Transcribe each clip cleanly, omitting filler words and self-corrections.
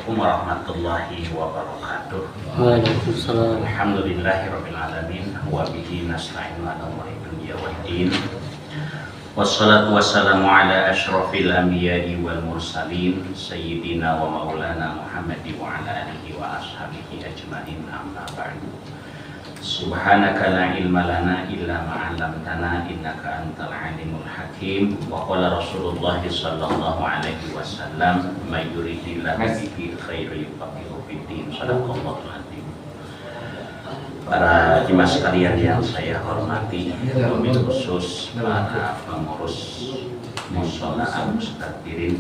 Assalamualaikum warahmatullahi wabarakatuh. Waalaikumsalam. Alhamdulillahirabbil alamin wa bihi nasta'inu ala umuri dunya waddin. Wassalatu wassalamu ala asyrafil anbiya'i wal mursalin sayyidina wa maulana Muhammadi wa ala alihi wa ashabihi ajmain, amma ba'du. Subhanaka la ilma lana illa ma 'allamtana innaka antal alimul hakim. Wa qala Rasulullah sallallahu alaihi wasallam may yuridillahu bihi khairan yufaqihu fid din. Shadaqallahul azim. Para jemaah sekalian yang saya hormati, wabil khusus para pengurus mushola al-mustaqbirin,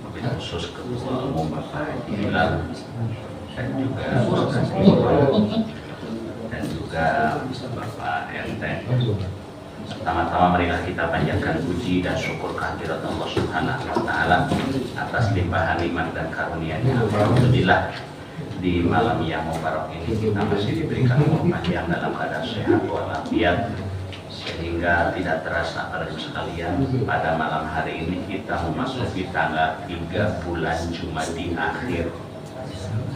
wabil khusus ketua umum Bapak Haji Hilal dan juga Ustaz Ibrahim dan juga Bapak RT. Pertama-tama marilah kita panjatkan puji dan syukur kehadirat Allah Subhanahu wa taala atas limpahan nikmat dan karunia-Nya. Alhamdulillah di malam yang mubarak ini kita masih diberikan umur panjang dalam keadaan sehat walafiat, sehingga tidak terasa pada sekalian pada malam hari ini kita memasuki tanggal 3 bulan Jumadi akhir.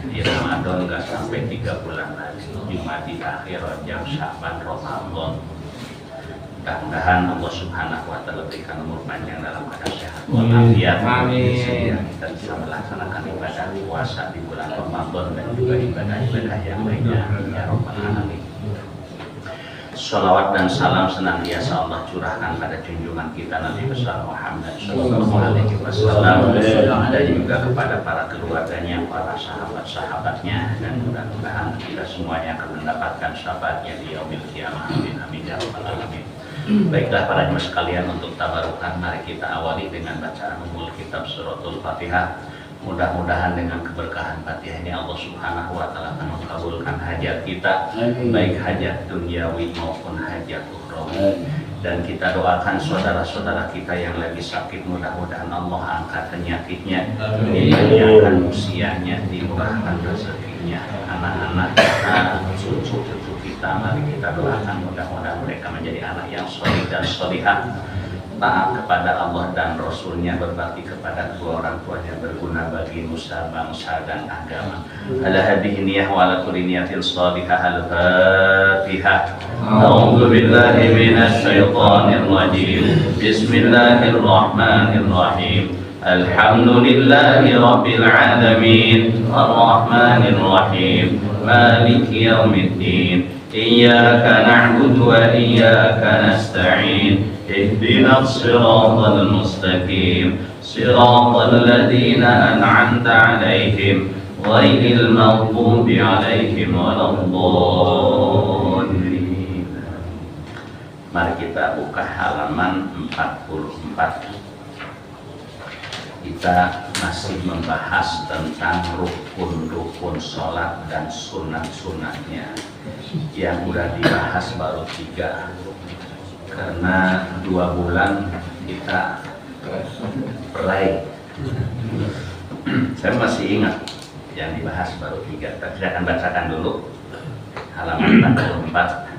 Di Ramadan nggak sampai 3 bulan lagi, Jumadi akhir, Rajab, Sya'ban, Ramadan. Mudah-mudahan Allah Subhanahu wa taala berikan umur panjang dalam keadaan sehat walafiat, sehingga kita bisa melaksanakan ibadah puasa di bulan Ramadan dan juga ibadah-ibadah yang lainnya ya Rabbal alamin. Shalawat dan salam senantiasa Allah curahkan pada junjungan kita Nabi besar Muhammad sallallahu alaihi wasallam, dan juga kepada para keluarganya, para sahabat-sahabatnya, dan mudah-mudahan kita semuanya akan mendapatkan syafaatnya di yaumil qiyamah. Amin amin ya rabbal alamin. Baiklah para jemaah sekalian, untuk tabarukan mari kita awali dengan bacaan umul kitab suratul Fatihah. Mudah-mudahan dengan keberkahan Fatihah ini Allah Subhanahu wa taala akan mengabulkan hajat kita, baik hajat duniawi maupun hajat ukhrawi. Dan kita doakan saudara-saudara kita yang lagi sakit, mudah-mudahan Allah angkat penyakitnya, dipanjangkan usianya, dimurahkan rezekinya. Anak-anak kita, cucu-cucu kita, mari kita doakan mudah-mudahan mereka menjadi anak yang soleh dan solihah, taat kepada Allah dan Rasulnya, berbakti kepada kedua orang tuanya, berguna bagi nusa, bangsa, dan agama. Ala hadhihi niyah wa ala kulli niyatin shalihah. Al-Fatihah. A'udzu billahi minasy syaithanir rajim. Bismillahirrahmanirrahim. Alhamdulillahi rabbil alamin. Arrahmanir rahim. Maliki yaumiddin. Iyyaka na'budu wa iyyaka nasta'in. اهدنا الصراط المستقيم صراط الذين أنعمت عليهم غير المغضوب عليهم ولا الضالين. Mari kita buka halaman 44. Kita masih membahas tentang rukun-rukun sholat dan sunat-sunatnya. Yang sudah dibahas baru 3, karena 2 bulan kita peraih. Saya masih ingat yang dibahas baru 3. Saya akan bacakan dulu halaman 44,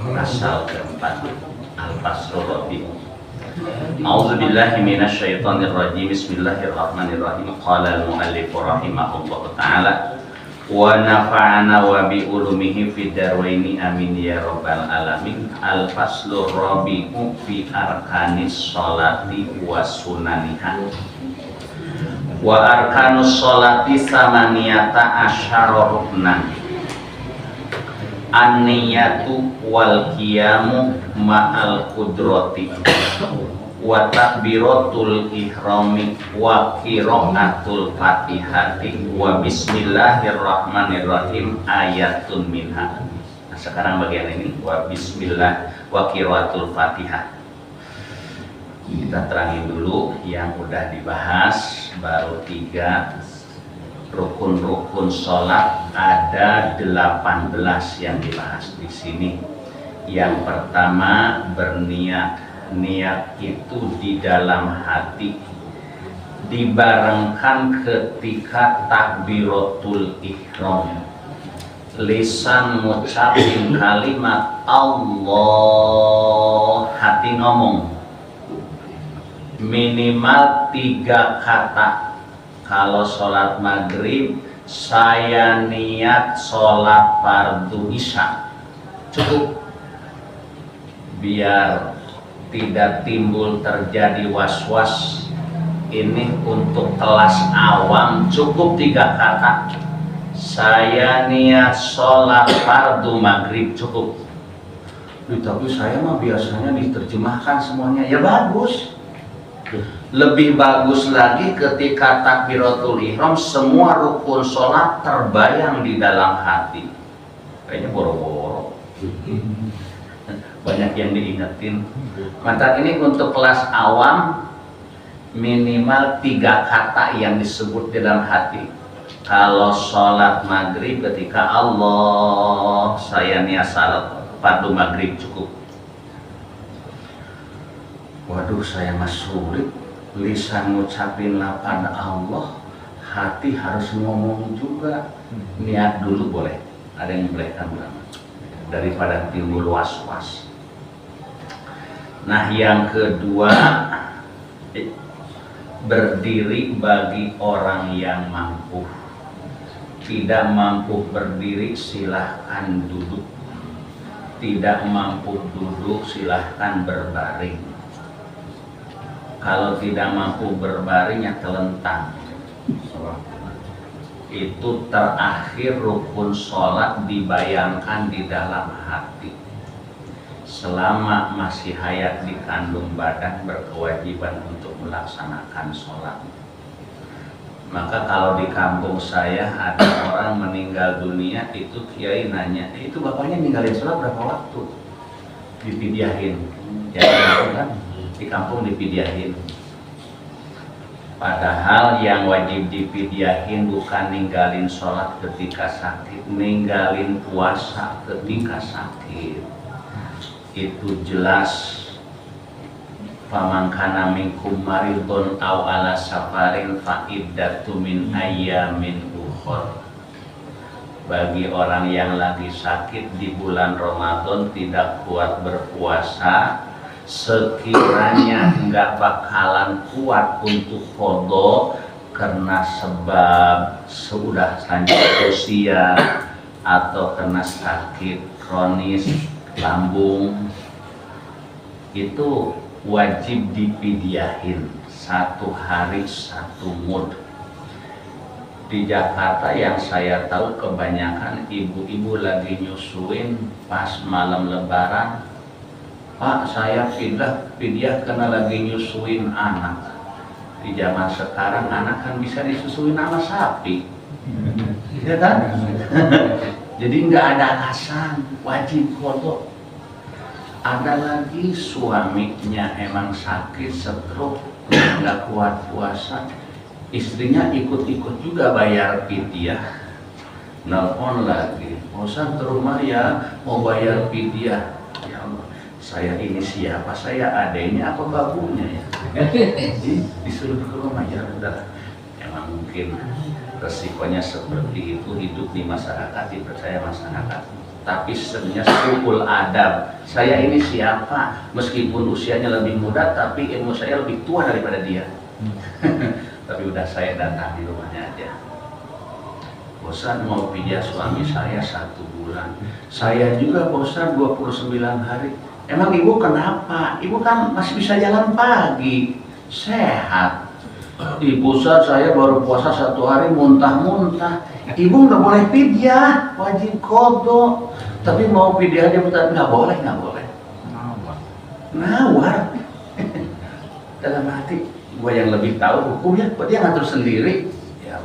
pasal keempat, Al-Faslur Rabi'. A'udzu billahi minasy syaithanir rajim. Bismillahirrahmanirrahim. Qala al-mu'allif rahimahullahu ta'ala wa nafa'ana wa bi ulumihi fid darwaini amin ya rabbal alamin. Al-faslur rabi'u fi arkanis sholati wa sunaniha. Wa arkanus sholati samaniyata asyara ruknan. An-niyatu wal qiyamu ma'al qudrati wa takbiratul ihrami wa qiraatul fatihati wa bismillahirrahmanirrahim ayatun minha. Nah, sekarang bagian ini wa bismillah wa qiraatul fatihah. Kita terangin dulu yang udah dibahas baru 3. Rukun-rukun sholat ada 18 yang dibahas di sini. Yang pertama berniat. Niat itu di dalam hati, dibarengkan ketika takbiratul ihram. Lisan ngucapin kalimat Allah, hati ngomong minimal 3 kata kalau sholat maghrib saya niat sholat fardu isya, cukup, biar tidak timbul terjadi was-was. Ini untuk kelas awam cukup 3 kata, saya niat sholat fardu maghrib, cukup. Tapi saya mah biasanya diterjemahkan semuanya, ya bagus. Lebih bagus lagi ketika takbiratul ihram semua rukun sholat terbayang di dalam hati. Kayaknya boro-boro. Banyak yang diingetin. Maka ini untuk kelas awam minimal 3 kata yang disebut di dalam hati. Kalau sholat maghrib ketika Allah, saya niat salat fardu maghrib, cukup. Waduh, saya mah sulit. Lisan ngucapin lapan Allah, hati harus ngomong juga. Niat dulu boleh, ada yang bolehkan ulama, daripada timbul was-was. Nah, yang kedua, berdiri bagi orang yang mampu. Tidak mampu berdiri silahkan duduk. Tidak mampu duduk silahkan berbaring. Kalau tidak mampu berbaring ya telentang. Itu terakhir rukun sholat dibayangkan di dalam hati. Selama masih hayat di kandung badan berkewajiban untuk melaksanakan sholat. Maka kalau di kampung saya ada orang meninggal dunia, itu kiai nanya, itu bapaknya ninggalin sholat berapa waktu? Dipidiahin. Ya kan? Di kampung dipidiahin. Padahal yang wajib dipidiahin bukan ninggalin sholat ketika sakit, ninggalin puasa ketika sakit. Itu jelas. Faman kana minkum maridun aw ala safarin fa iddatu min ayyamin ukhra. Bagi orang yang lagi sakit di bulan Ramadan tidak kuat berpuasa, sekiranya enggak bakalan kuat untuk qada karena sebab sudah lanjut usia atau karena sakit kronis lambung, itu wajib dipidiahin 1 hari 1 mud. Di Jakarta yang saya tahu kebanyakan ibu-ibu lagi nyusuin pas malam lebaran, Pak, saya pidiah karena lagi nyusuin anak. Di zaman sekarang anak kan bisa disusuin sama sapi, ya kan? Jadi nggak ada alasan, wajib qada. Ada lagi suaminya emang sakit stroke, nggak kuat puasa, istrinya ikut-ikut juga bayar pidyah. Nelpon lagi, Ustaz ke rumah ya, mau bayar pidyah. Ya Allah, saya ini siapa? Saya adanya apa babunya ya? Disuruh ke rumah, ya udah. Emang mungkin resikonya seperti itu, hidup di masyarakat, dipercaya masyarakat. Tapi sebenarnya suhul adab. Saya ini siapa? Meskipun usianya lebih muda, tapi ilmu saya lebih tua daripada dia. Tapi udah saya datang di rumahnya aja. Bosan mau pidyah suami saya 1 bulan. Saya juga bosan 29 hari. Emang ibu kenapa? Ibu kan masih bisa jalan pagi, sehat. Ibu saya baru puasa 1 hari muntah-muntah. Ibu nggak boleh pidyah, wajib qada. Tapi mau pidyah dia nggak boleh. Nawar. Dalam hati, gua yang lebih tahu hukumnya, kok dia ngatur sendiri. Ya.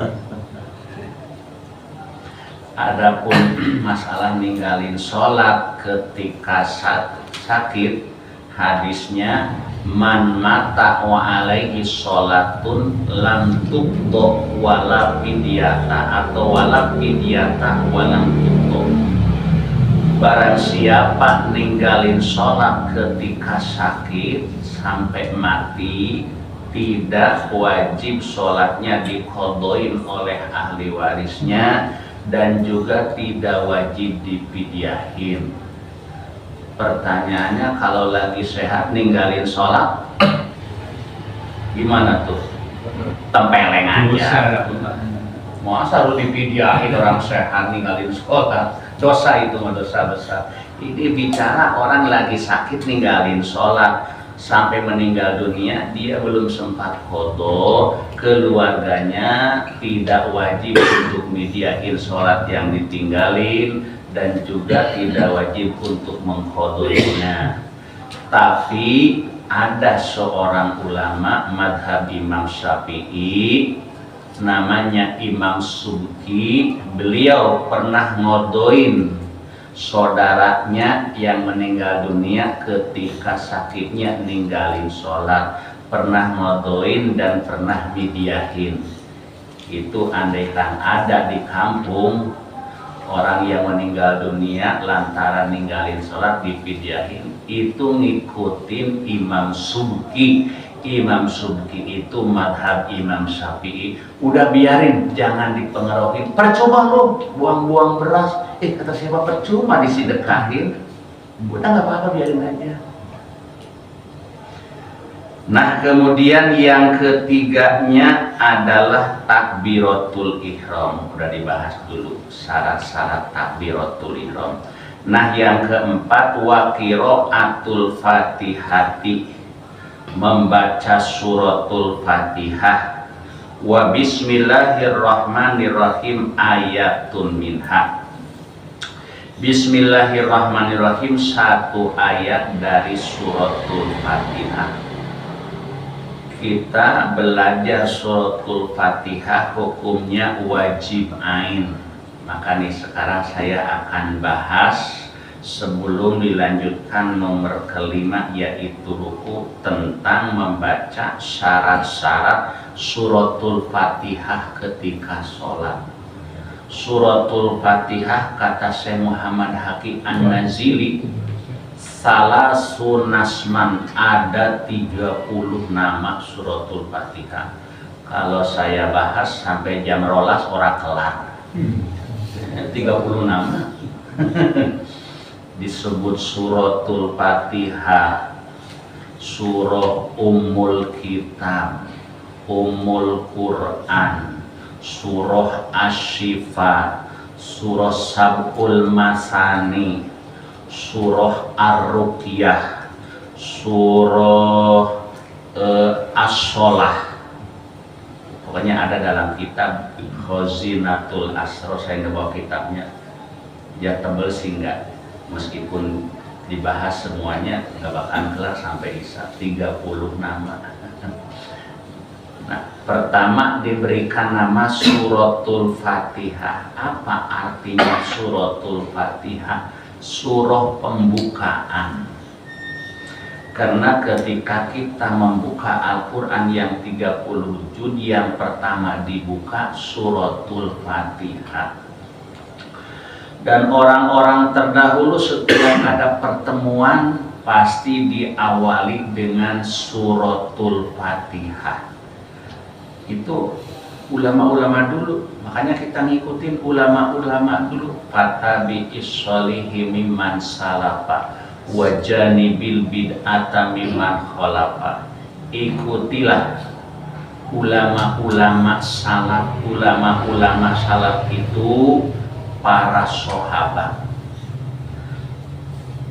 Adapun masalah ninggalin sholat ketika sakit, hadisnya man mata wa alaihi sholatun lam tuqdo wala pidyata atau wala pidyata walam tuqdo. Barang siapa ninggalin sholat ketika sakit sampai mati, tidak wajib sholatnya diqodoin oleh ahli warisnya dan juga tidak wajib dipidyahin. Pertanyaannya, kalau lagi sehat ninggalin sholat gimana tuh? tempeleng aja. Masa lu dipidiahin orang sehat ninggalin sholat? Dosa itu mah dosa besar. Ini bicara orang lagi sakit ninggalin sholat sampai meninggal dunia, dia belum sempat qadha, keluarganya tidak wajib untuk mediain sholat yang ditinggalin dan juga tidak wajib untuk mengqadhainya. Tapi ada seorang ulama madhab Imam Syafi'i, namanya Imam Subki. Beliau pernah ngodoin saudaranya yang meninggal dunia ketika sakitnya ninggalin sholat, pernah ngodoin dan pernah midiahin. Itu andaikan ada di kampung orang yang meninggal dunia lantaran ninggalin sholat dipidiahin, itu ngikutin Imam Subki. Imam Subki itu madhab Imam Syafi'i. Udah biarin, jangan dipengaruhi. Percuma lo buang-buang beras. Kata siapa percuma disedekahin. Udah nggak apa-apa, biarin aja. Nah, kemudian yang ketiganya adalah takbiratul ihram. Udah dibahas dulu syarat-syarat takbiratul ihram. Nah, yang keempat wa qiraatul fatihati, membaca suratul Fatihah, wa bismillahirrahmanirrahim ayatun minha. Bismillahirrahmanirrahim satu ayat dari suratul Fatihah. Kita belajar suratul Fatihah hukumnya wajib ain. Maka nih sekarang saya akan bahas sebelum dilanjutkan nomor kelima, yaitu ruku, tentang membaca syarat-syarat suratul Fatihah ketika sholat. Suratul Fatihah, kata Syekh Muhammad Hakim An-Nazili, salah sunasman, ada 30 nama suratul Fatihah. Kalau saya bahas sampai jam rolas ora kelar. 30 nama. Disebut suratul Fatihah, surah Ummul Kitab, Ummul Quran, surah Asy-Syifa, surah Sab'ul Masani, surah Ar-Ruqyah, surah As-Shalah. Pokoknya ada dalam kitab Khazinatul Asrar. Saya nggak bawa kitabnya, ya tebel sih enggak. Meskipun dibahas semuanya nggak bakalan kelar sampai Isya. 30 nama. Nah, pertama diberikan nama suratul Fatihah. Apa artinya suratul Fatihah? Surah pembukaan. Karena ketika kita membuka Al-Quran yang 30 juz, yang pertama dibuka suratul Fatihah. Dan orang-orang terdahulu setiap ada pertemuan pasti diawali dengan suratul Fatihah. Itu ulama-ulama dulu, makanya kita ngikutin ulama-ulama dulu. Fatabi'is sholihi mimman salafa wajanibil bid'ata mimman khalafa. Ikutilah ulama-ulama salaf. Ulama-ulama salaf itu para sahabat,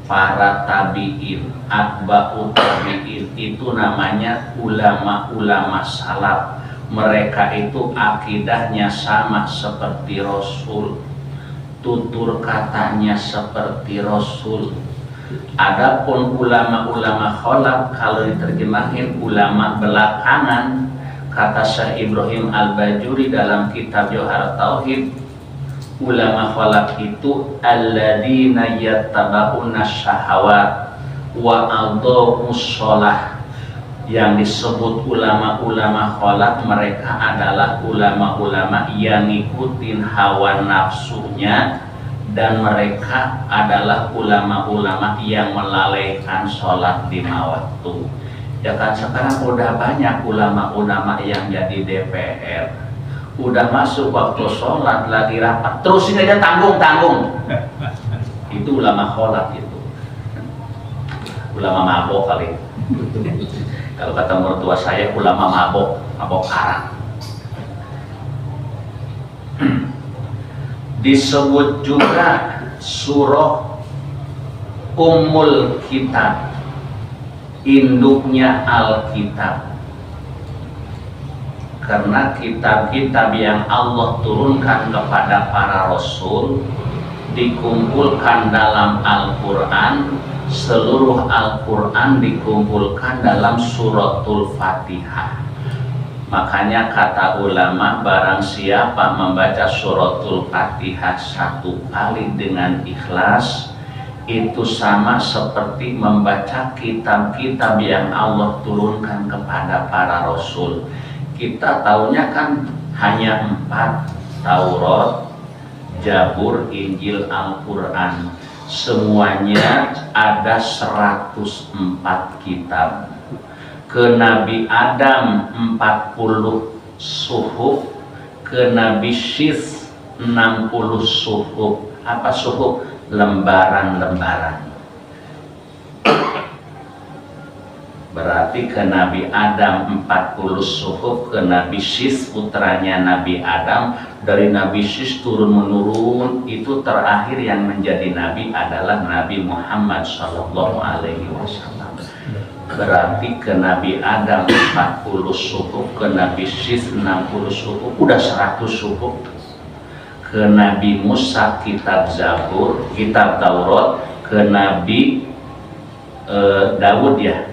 para tabi'in, atba'ut tabi'in, itu namanya ulama-ulama salaf. Mereka itu akidahnya sama seperti Rasul, tutur katanya seperti Rasul. Adapun ulama-ulama khalaf, kalau diterjemahin ulama belakangan, kata Syekh Ibrahim Al-Bajuri dalam kitab Jauhar Tauhid, ulama khalaf itu alladzina yattaba'una syahawat wa adaa'us shalah. Yang disebut ulama-ulama khalaf, mereka adalah ulama-ulama yang ngikutin hawa nafsunya, dan mereka adalah ulama-ulama yang melalaikan sholat lima waktu. Ya kan, sekarang udah banyak ulama-ulama yang jadi DPR, udah masuk waktu sholat lagi rapat, terusin aja tanggung-tanggung. Itu ulama khalaf itu. Ulama mabok kali. Kalau kata mertua saya, ulama mabok arang. Disebut juga surah Ummul Kitab, induknya Alkitab. Karena kitab-kitab yang Allah turunkan kepada para rasul dikumpulkan dalam Al-Quran, seluruh Al-Quran dikumpulkan dalam suratul Fatihah. Makanya kata ulama, barang siapa membaca suratul Fatihah 1 kali dengan ikhlas, itu sama seperti membaca kitab-kitab yang Allah turunkan kepada para rasul. Kita taunya kan hanya 4, Taurat, Zabur, Injil, Al-Quran. Semuanya ada 104 kitab. Ke Nabi Adam 40 suhuf, ke Nabi Syith 60 suhuf. Apa suhuf? Lembaran-lembaran. Berarti ke Nabi Adam 40 suhuf, ke Nabi Syith putranya Nabi Adam. Dari Nabi Syith turun-menurun, itu terakhir yang menjadi Nabi adalah Nabi Muhammad SAW. Berarti ke Nabi Adam 40 suhuf, ke Nabi Syith 60 suhuf, udah 100 suhuf. Ke Nabi Musa kitab Zabur, kitab Taurat. Ke Nabi Daud ya,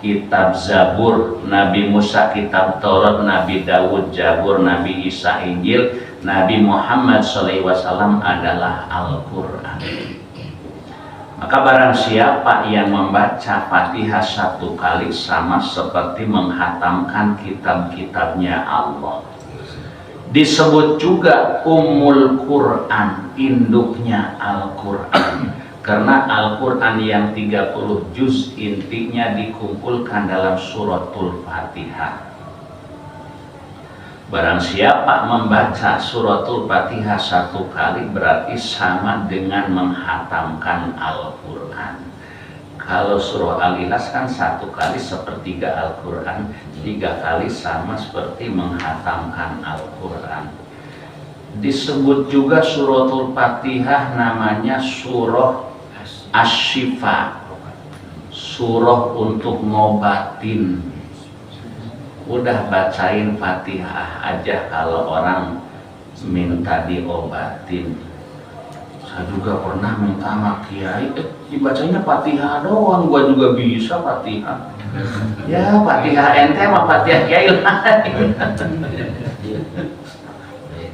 kitab Zabur. Nabi Musa kitab Taurat, Nabi Daud Zabur, Nabi Isa Injil, Nabi Muhammad SAW adalah Al-Quran. Maka barang siapa yang membaca Fatihah 1 kali sama seperti menghatamkan kitab-kitabnya Allah. Disebut juga Ummul Quran, induknya Al-Quran. Karena Al-Quran yang 30 juz intinya dikumpulkan dalam suratul Fatihah. Barang siapa membaca suratul Fatihah 1 kali berarti sama dengan menghatamkan Al-Quran. Kalau surah Al-Ikhlas kan 1 kali sepertiga Al-Quran, 3 kali sama seperti menghatamkan Al-Quran. Disebut juga suratul Fatihah namanya surah Asy-Syifa, surah untuk ngobatin. Udah bacain Fatihah aja kalau orang minta diobatin. Saya juga pernah minta sama kiai, dibacanya Fatihah doang, gua juga bisa Fatihah. Ya Fatihah ente sama Fatihah kiai lain.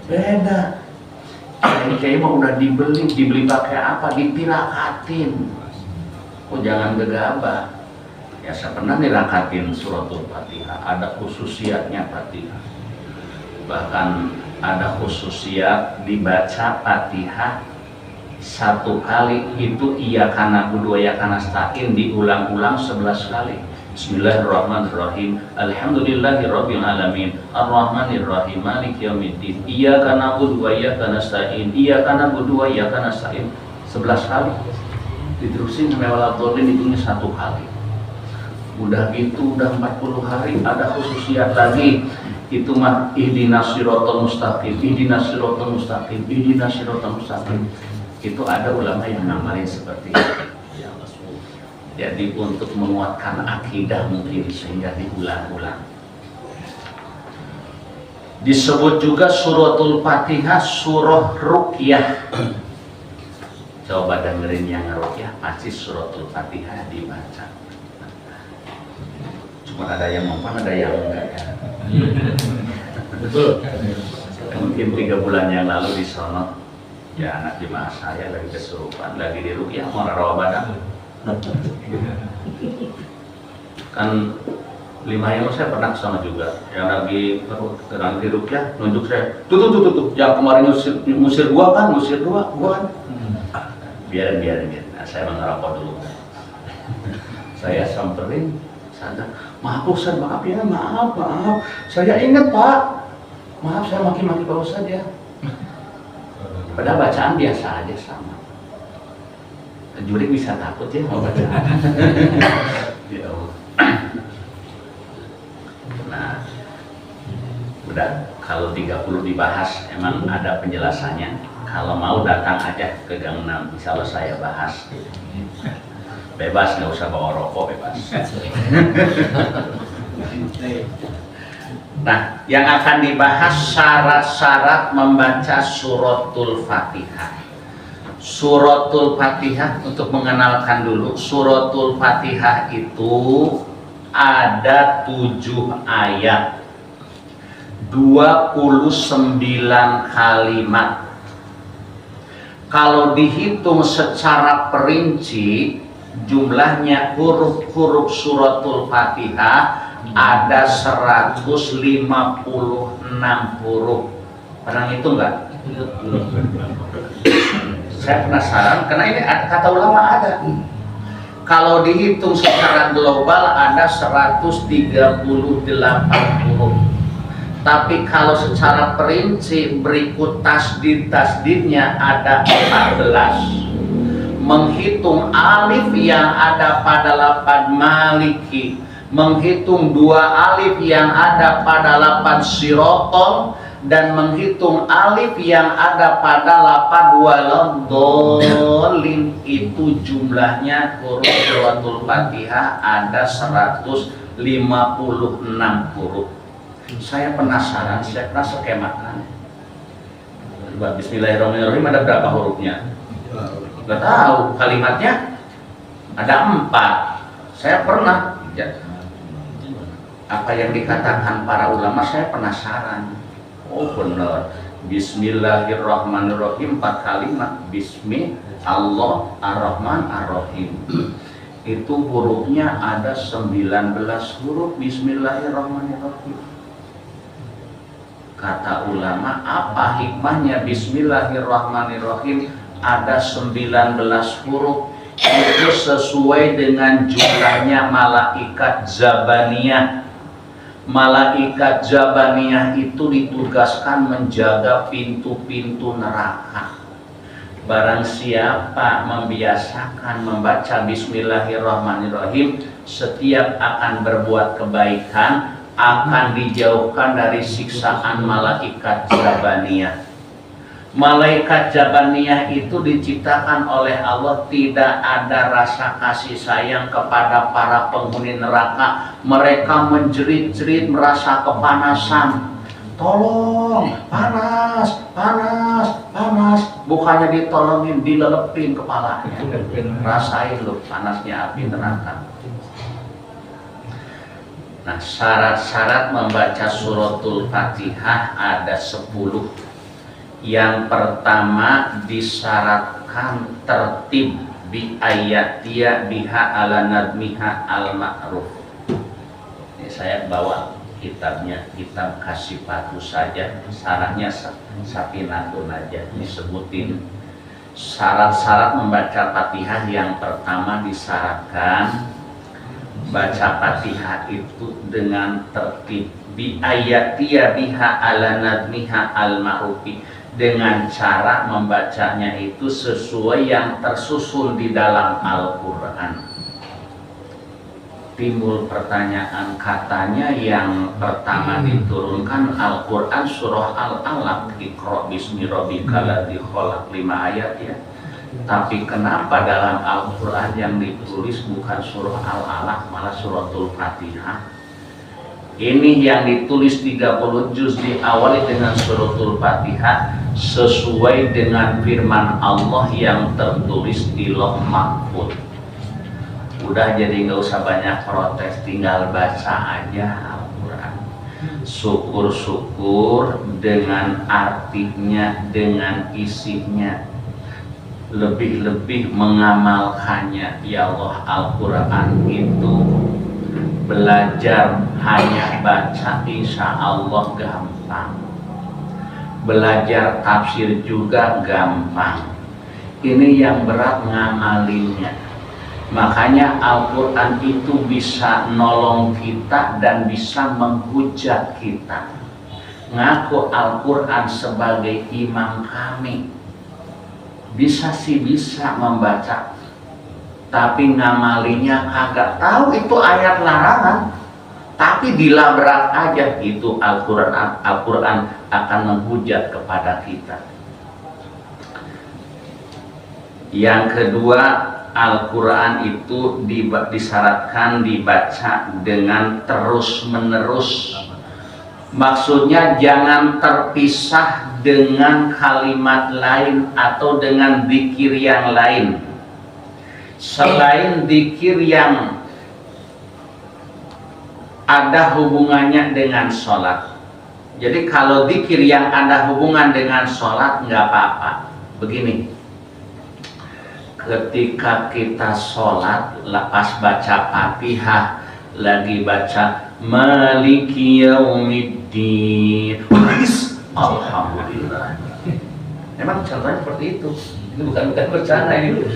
Beda. Kiai mah udah dibeli pakai apa? Ditirakatin. Oh jangan gegabah. Ya saya pernah nirakatin suratul Fatihah. Ada khususiatnya Fatihah. Bahkan ada khususiat dibaca Fatihah 1 kali itu iyyaka na'budu wa iyyaka nasta'in diulang-ulang 11 kali. Bismillahirrahmanirrahim. Alhamdulillahirabbil alamin. Arrahmanirrahim. Maliki yaumiddin. Iyyaka na'budu wa iyyaka nasta'in. Iyyaka na'budu wa iyyaka nasta'in. 11 kali. Diterusin sampai waladhdallin itunya 1 kali. Udah gitu udah 40 hari ada khususiat lagi. Itu mah ihdinas siratal mustaqim. Ihdinas siratal mustaqim. Ihdinas siratal mustaqim. Itu ada ulama yang ngamalin seperti itu. Jadi untuk menguatkan akidah mungkin sehingga diulang-ulang. Disebut juga suratul Fatihah surah Ruqyah. Coba dengerin yang Ruqyah, pasti suratul Fatihah dibaca. Cuma ada yang mempan, ada yang enggak ya. Betul. Mungkin 3 bulan yang lalu di sono, ya anak jemaah saya lagi kesurupan, lagi di Ruqyah mau narawah badan. Kan 5 yang saya pernah kesana juga, yang lagi di Ruqyah nunjuk saya, tuh, yang kemarin ngusir gua kan, biarin, nah, saya mengerokok dulu. Saya samperin, sadar, maaf Ustaz, maaf ya, maaf, saya ingat Pak, maaf saya maki-maki Pak Ustaz ya. Padahal bacaan biasa aja sama. Jurik bisa takut ya mau bacaan. Ya Allah. Udah, kalau 30 dibahas emang ada penjelasannya. Kalau mau datang aja ke Gang 6, insya Allah saya bahas. Bebas, nggak usah bawa rokok, bebas. Nah, yang akan dibahas syarat-syarat membaca suratul Fatihah. Suratul Fatihah, untuk mengenalkan dulu, suratul Fatihah itu ada 7 ayat, 29 kalimat. Kalau dihitung secara perinci, jumlahnya huruf-huruf suratul Fatihah ada 156 huruf. Pernah hitung nggak? Saya penasaran, karena ini kata ulama ada. Kalau dihitung secara global ada 138 huruf. Tapi kalau secara perinci berikut tasdid-tasdidnya ada 14. Menghitung alif yang ada pada lafaz maliki, menghitung 2 alif yang ada pada lafaz sirotol, dan menghitung alif yang ada pada lafaz waladhdallin, itu jumlahnya huruf suratul Fatihah ada 156 huruf. Saya penasaran, saya pernah skemakan. Bismillahirrahmanirrahim ada berapa hurufnya? Gak tahu. Kalimatnya ada 4. Saya pernah. Apa yang dikatakan para ulama saya penasaran. Oh benar. Bismillahirrahmanirrahim 4 kalimat. Bismi Allah Ar-Rahman Ar-Rahim. Itu hurufnya ada 19 huruf. Bismillahirrahmanirrahim. Kata ulama, apa hikmahnya Bismillahirrahmanirrahim ada 19 huruf? Itu sesuai dengan jumlahnya malaikat Zabaniyah. Malaikat Zabaniyah itu ditugaskan menjaga pintu-pintu neraka. Barang siapa membiasakan membaca Bismillahirrahmanirrahim, setiap akan berbuat kebaikan, akan dijauhkan dari siksaan malaikat Zabaniyah. Malaikat Zabaniyah itu diciptakan oleh Allah, tidak ada rasa kasih sayang kepada para penghuni neraka. Mereka menjerit-jerit, merasa kepanasan. Tolong, panas, panas, panas. Bukannya ditolongin, dilelepin kepalanya. Rasain loh panasnya api neraka. Nah, syarat-syarat membaca suratul Fatihah ada 10. Yang pertama, disyaratkan tertib bi ayatia biha ala nadmiha al ma'ruf. Ini saya bawa kitabnya, kitab Kasifatu saja, sarahnya Safinatun aja. Ini sebutin syarat-syarat membaca Fatihah. Yang pertama, disyaratkan baca Fatihah itu dengan tertib bi ayatia biha ala nadmiha al ma'rufi, dengan cara membacanya itu sesuai yang tersusun di dalam Al-Quran. Timbul pertanyaan, katanya yang pertama diturunkan Al-Quran surah Al-Alaq, Iqra bismi rabbikal ladzi khalaq, 5 ayat ya. Tapi kenapa dalam Al-Quran yang ditulis bukan surah Al-Alaq, malah suratul Fatihah? Ini yang ditulis 30 juz diawali dengan suratul Fatihah sesuai dengan firman Allah yang tertulis di Lauh Mahfuz. Udah, jadi nggak usah banyak protes, tinggal baca aja Al-Quran. Syukur-syukur dengan artinya, dengan isinya. Lebih-lebih mengamalkannya. Ya Allah, Al-Quran itu belajar hanya baca insya Allah gampang. Belajar tafsir juga gampang. Ini yang berat ngamalinnya. Makanya Al-Quran itu bisa nolong kita dan bisa menghujat kita. Ngaku Al-Quran sebagai imam kami. Bisa sih bisa membaca, tapi ngamalinya kagak tahu itu ayat larangan. tapi dilabrak aja itu Al-Quran akan menghujat kepada kita. Yang kedua, Al-Quran itu disyaratkan dibaca dengan terus-menerus. Maksudnya jangan terpisah dengan kalimat lain atau dengan zikir yang lain. Selain zikir yang ada hubungannya dengan sholat. Jadi kalau zikir yang ada hubungan dengan sholat nggak apa-apa. Begini, ketika kita sholat, lepas baca Fatihah, lagi baca Maliki Yaumiddin, alhamdulillah. Memang contohnya seperti itu. Ini bukan bercanda ini.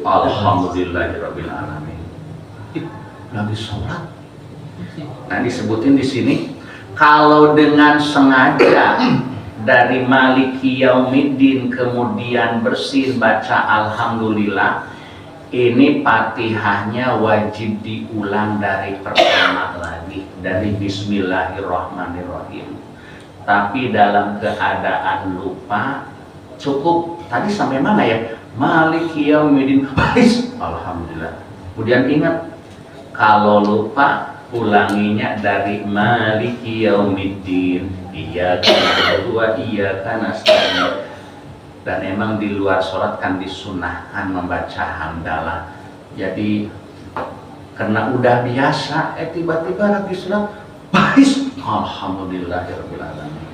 Alhamdulillahirabbil alamin. Lagi sholat. Nah, disebutin di sini kalau dengan sengaja dari Maliki Yaumiddin kemudian bersin baca alhamdulillah, ini Fatihahnya wajib diulang dari pertama lagi, dari Bismillahirrahmanirrahim. Tapi dalam keadaan lupa cukup tadi sampai mana ya? Maliki Yaumiddin, alhamdulillah. Kemudian ingat, kalau lupa ulanginya dari Maliki Yaumiddin, iyyaka na'budu wa iyyaka nasta'in. Dan emang di luar sholat kan disunahkan membaca hamdalah. Jadi karena udah biasa, tiba-tiba lagi sholat, alhamdulillahirabbil alamin.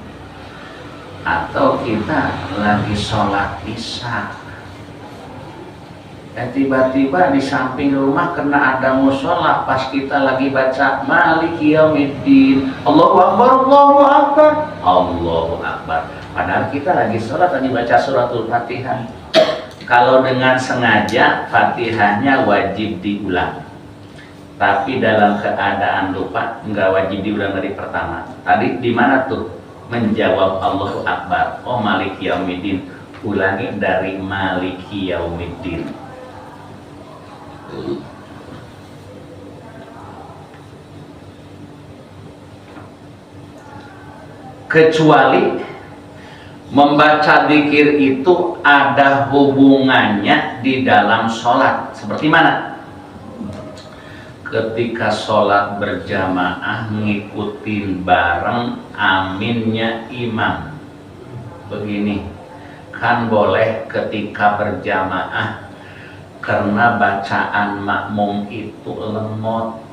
Atau kita lagi sholat isya, tiba-tiba di samping rumah kena ada musola, pas kita lagi baca Maliki Yaumiddin, Allahu Akbar, Allahu Akbar, Allahu Akbar. Padahal kita lagi sholat, lagi baca suratul Fatihah. Kalau dengan sengaja, Fatihahnya wajib diulang. Tapi dalam keadaan lupa, nggak wajib diulang dari pertama. Tadi di mana tuh? Menjawab Allahu Akbar. Oh, Maliki Yaumiddin. Ulangi dari Maliki Yaumiddin. Kecuali membaca zikir itu ada hubungannya di dalam sholat. Seperti mana? Ketika sholat berjamaah ngikutin bareng aminnya imam. Begini, kan boleh ketika berjamaah karena bacaan makmum itu lemot.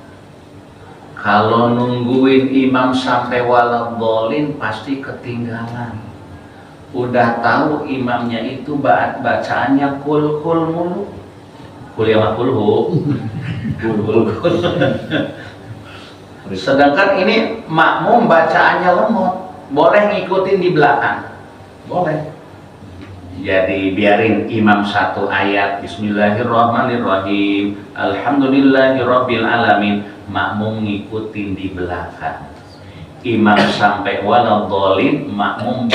Kalau nungguin imam sampai waladhdallin pasti ketinggalan. Udah tahu imamnya itu bacaannya kul mulu. Kul ya kulhu. Kul. Sedangkan ini makmum bacaannya lemot. Boleh ngikutin di belakang. Boleh. Jadi biarin imam satu ayat Bismillahirrahmanirrahim, Alhamdulillahirabbil alamin, makmum ngikutin di belakang. Imam sampai waladhdallin, makmum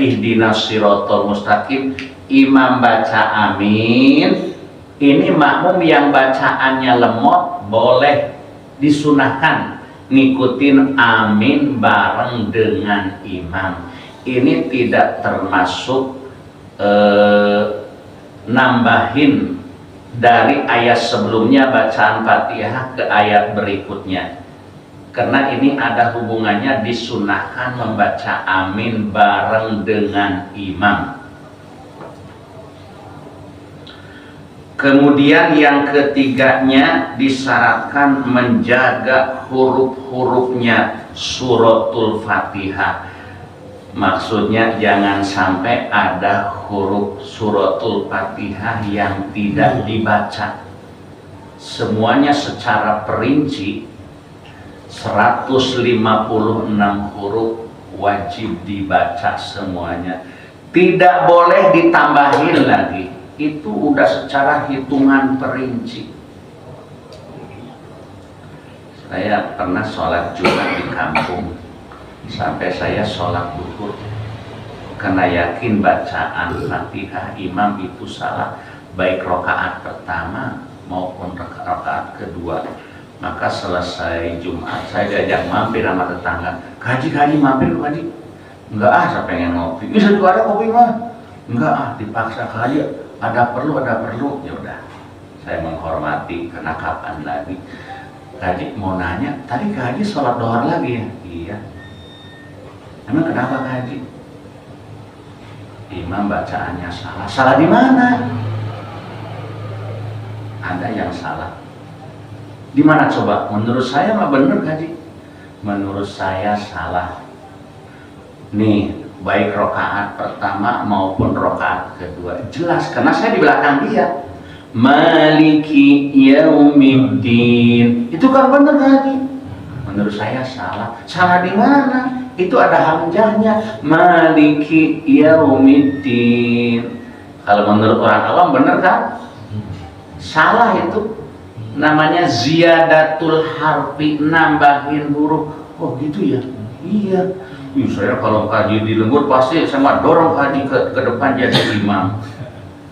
ihdinas siratal mustaqim, imam baca amin. Ini makmum yang bacaannya lemot boleh disunahkan ngikutin amin bareng dengan imam. Ini tidak termasuk nambahin dari ayat sebelumnya bacaan Fatihah ke ayat berikutnya, karena ini ada hubungannya disunahkan membaca amin bareng dengan imam. Kemudian yang ketiganya disyaratkan menjaga huruf-hurufnya suratul Fatihah. Maksudnya jangan sampai ada huruf suratul Fatihah yang tidak dibaca. Semuanya secara perinci 156 huruf wajib dibaca semuanya. Tidak boleh ditambahin lagi. Itu udah secara hitungan perinci. Saya pernah sholat Jumat di kampung. Sampai saya sholat duhur karena yakin bacaan Fatihah imam itu salah, baik rakaat pertama maupun rakaat kedua. Maka selesai Jumat saya diajak mampir sama tetangga. Kaji mampir kaji. Enggak ah, saya pengen ngopi. Bisa juga ada kopi mah. Enggak ah, dipaksa kaji. Ada perlu. Ya udah. Saya menghormati karena kapan lagi. Kaji mau nanya, tadi kaji sholat dohar lagi ya? Iya. Emang kenapa kaji? Imam bacaannya salah. Salah di mana? Ada yang salah. Di mana coba? Menurut saya mah bener kaji. Menurut saya salah. Nih, baik rokaat pertama maupun rokaat kedua jelas karena saya di belakang dia. Maliki yaumiddin. Itu kan bener kaji. Menurut saya salah. Salah di mana? Itu ada hamzahnya. Maliki yaumiddin. Kalau menurut orang awam bener kan? Salah itu. Namanya ziyadatul harfi, nambahin huruf. Oh gitu ya? Iya. Saya kalau kaji di lembur pasti saya mah dorong kaji ke depan jadi imam.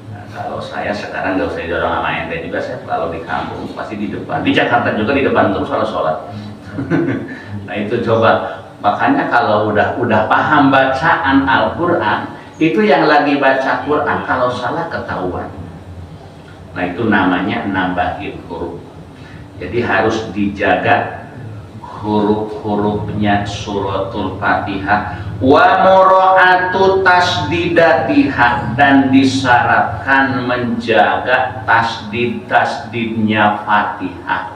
Nah, kalau saya sekarang nggak usah didorong sama ente juga, saya kalau di kampung pasti di depan. Di Jakarta juga di depan terus kalau sholat. Nah itu coba. Makanya kalau udah paham bacaan Al-Quran, itu yang lagi baca Quran kalau salah ketahuan. Nah itu namanya nambahin huruf. Jadi harus dijaga huruf-hurufnya suratul Fatihah. Wa mura'atu tasdidatiha, dan disyaratkan menjaga tasdidnya Fatihah.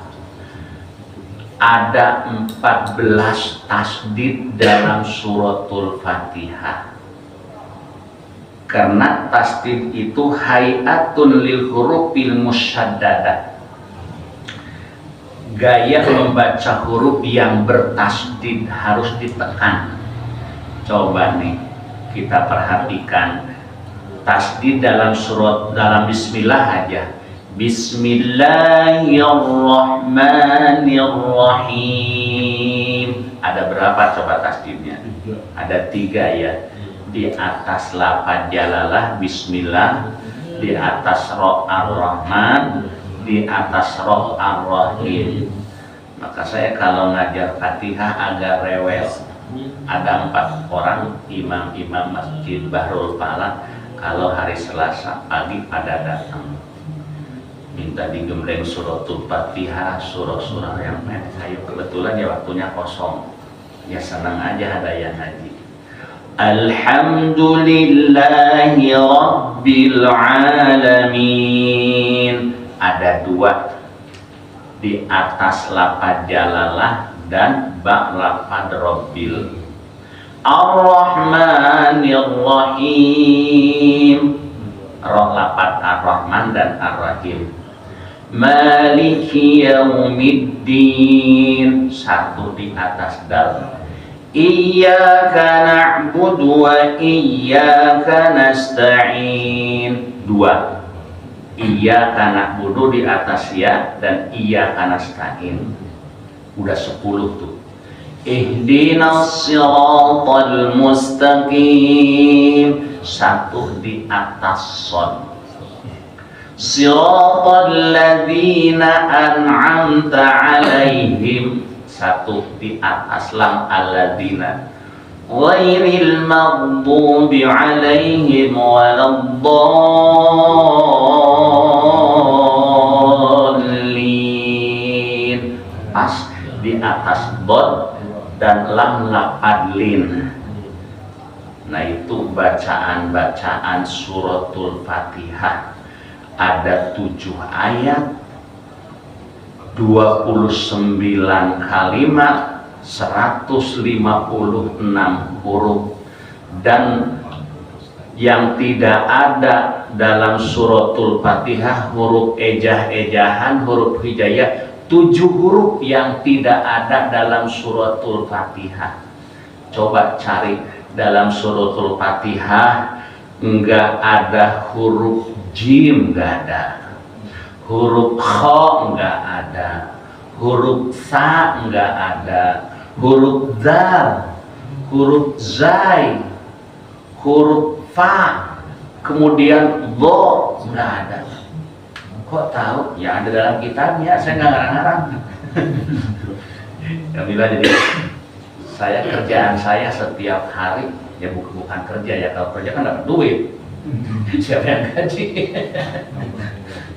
Ada 14 tasdid dalam suratul Fatihah. Karena tasdid itu hayatun lil hurufil musyaddadah, gaya membaca huruf yang bertasdid harus ditekan. Coba nih kita perhatikan tasdid dalam dalam bismillah aja. Bismillahirrahmanirrahim. Ada berapa coba tasdidnya? Ada 3 ya. Di atas lafaz jalalah bismillah, di atas ra ar-rahman, di atas ra ar-rahim. Maka saya kalau ngajar Fatihah agak rewel. Ada 4 orang imam-imam Masjid Bahrul Falah kalau hari Selasa pagi pada datang minta digembleng suratul Fatihah, surah-surah yang pendek. Saya kebetulan ya waktunya kosong, ya senang aja ada yang ngaji. Alhamdulillahi Rabbil Alamin. Ada 2 di atas lafaz jalalah dan ba lafaz Rabbil. Ar-Rahmanir-Rahim, ra lafaz Ar-Rahman dan Ar-Rahim. Maliki yaumiddin, 1 di atas dal. Iyyaka na'budu wa iyyaka nasta'in, 2. Iyyaka na'budu di atas ya dan iyyaka nasta'in. Udah 10 tuh. Ihdinas siratal mustaqim, 1 di atas shad. Siratal ladzina an'amta 'alaihim, 1 di atas lam alladzina. Ghairil maghdubi 'alaihim waladdallin. Pas di atas bod dan lam lafadlin. Nah itu bacaan-bacaan suratul Fatihah. Ada 7 ayat, 29 kalimat, 156 huruf. Dan yang tidak ada dalam suratul Fatihah huruf ejah-ejahan, huruf hijaiyah, 7 huruf yang tidak ada dalam suratul Fatihah. Coba cari dalam suratul Fatihah, enggak ada huruf jim, enggak ada. Huruf kha enggak ada. Huruf sa enggak ada. Huruf zal, huruf zai, huruf fa, kemudian dho enggak ada. Kok tahu? Ya ada dalam kitabnya, saya nggak ngarang-ngarang. Alhamdulillah, jadi kerjaan saya setiap hari ya bukan kerja ya, kalau kerja kan dapat duit. Siapa yang gaji?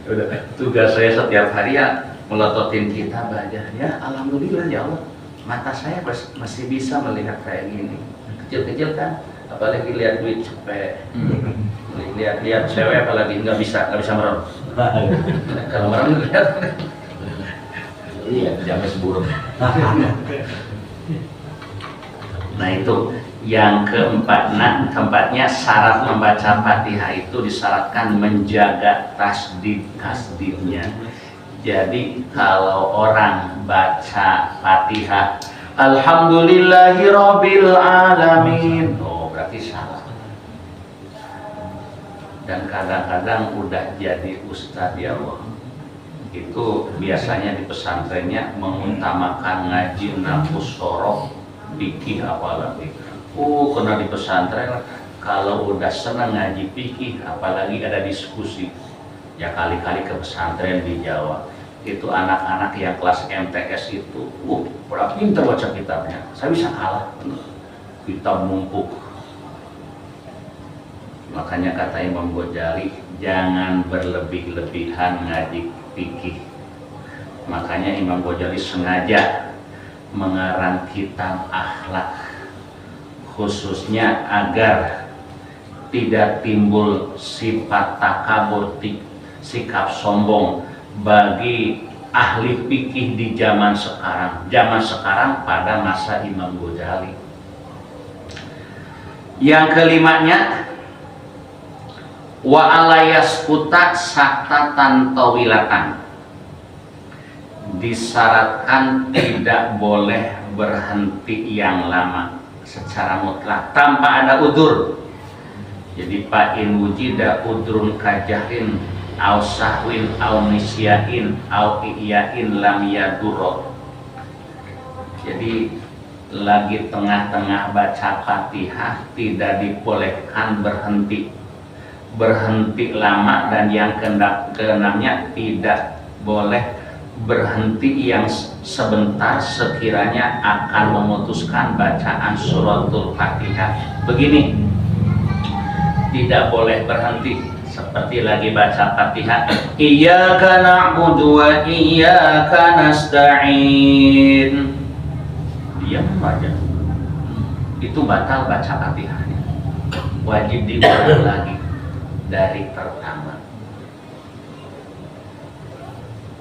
Udah, tugas saya setiap hari ya melototin kitab aja. Ya alhamdulillah ya Allah, mata saya masih bisa melihat kayak gini. Kecil-kecil kan, apalagi lihat duit cepet, lihat cewek apalagi nggak bisa merem. Kalau merem lihat, iya jamnya seburuk. Nah itu yang keempatnya syarat membaca Fatihah itu disyaratkan menjaga tasdidnya. Jadi kalau orang baca Fatihah Alhamdulillahirabbil alamin, oh berarti salah. Dan kadang-kadang udah jadi ustadz ya Allah, itu biasanya di pesantrennya mengutamakan ngaji nafus sorof fikih apalagi. Karena di pesantren kalau udah senang ngaji fikih apalagi ada diskusi, ya kali-kali ke pesantren di Jawa itu anak-anak yang kelas MTS itu berapa pintar baca kitabnya, saya bisa kalah, kitab numpuk. Makanya kata Imam Ghazali, jangan berlebih-lebihan ngaji fikih. Makanya Imam Ghazali sengaja mengarang kitab akhlak, khususnya agar tidak timbul sifat takabur, sikap sombong bagi ahli fikih di zaman sekarang pada masa Imam Ghazali. Yang kelimanya, wa alayaskuta saktatan tawilatan, disyaratkan tidak boleh berhenti yang lama secara mutlak tanpa ada udzur. Jadi fa in wujida udrun kajahin au sahwin au nisyain au iyain lam yadurro. Jadi lagi tengah-tengah baca Fatihah tidak dibolehkan berhenti lama, dan yang keenamnya tidak boleh berhenti yang sebentar sekiranya akan memutuskan bacaan suratul Fatihah. Begini, tidak boleh berhenti seperti lagi baca Fatihah, iyyaka na'budu wa iyyaka nasta'in, diam aja, itu batal baca Fatihahnya. Wajib diulang lagi dari pertama.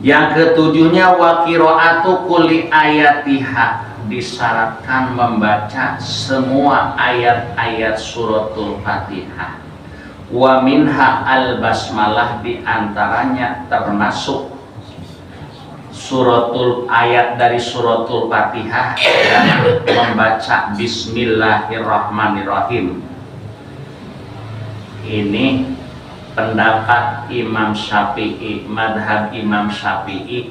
Yang ketujuhnya wa qiraatu kulli ayatiha, disyaratkan membaca semua ayat-ayat suratul Fatihah. Wa minha al-basmalah, diantaranya termasuk ayat dari suratul Fatihah dan membaca Bismillahirrahmanirrahim. Ini pendapat Imam Syafi'i, madhab Imam Syafi'i.